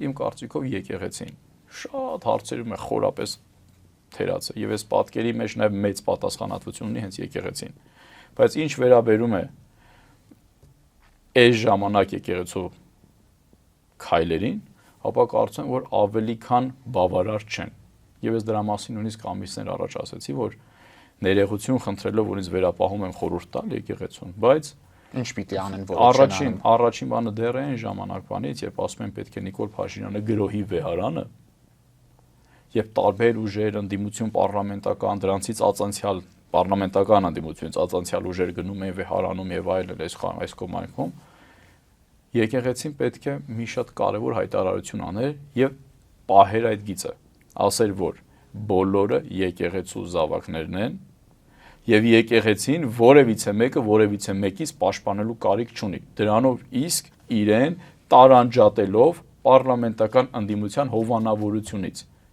իմ կարծիքով եկեղեցին շատ հարցերում է խորապես թերացել եւ այս պատկերի մեջ նաեւ մեծ պատասխանատվություն ունի հենց եկեղեցին։ Բայց ինչ վերաբերում է այս ժամանակ եկեղեցու քայլերին, ապա կարծում եմ, որ ավելի քան բավարար չեն։ Եվ ես դրա մասին նույնիսկ ամիսներ առաջ ասացի, որ ներողություն խնդրելով որ ինձ վերապահում եմ խորհուրդ տալ եկեղեցուն, բայց ինչ պիտի անեն, որ առաջին բանը դեռ այն ժամանակվանից, երբ ասում են պետք է Նիկոլ Փաշինյանը գրոհի վեհարանը, եւ տարբեր ուժեր, ընդդիմություն պարլամենտական, դրանցից ածանցյալ պարլամենտական ընդդիմությունից ածանցյալ ուժեր գնում են վեհարանում եւ այլն այս կողմայքում, եկեղեցին պետք է մի շատ կարեւոր հայտարարություն աներ եւ պահեր այդ գիծը, ասեր, որ բոլորը եկեղեցու զավակներն են եւ եկեղեցին որևիցե մեկը որևիցե մեկից պաշտպանելու կարիք չունի։ Դրանով իսկ իրեն տարանջատելով պարլամենտական ընդդիմության հովանավորությունից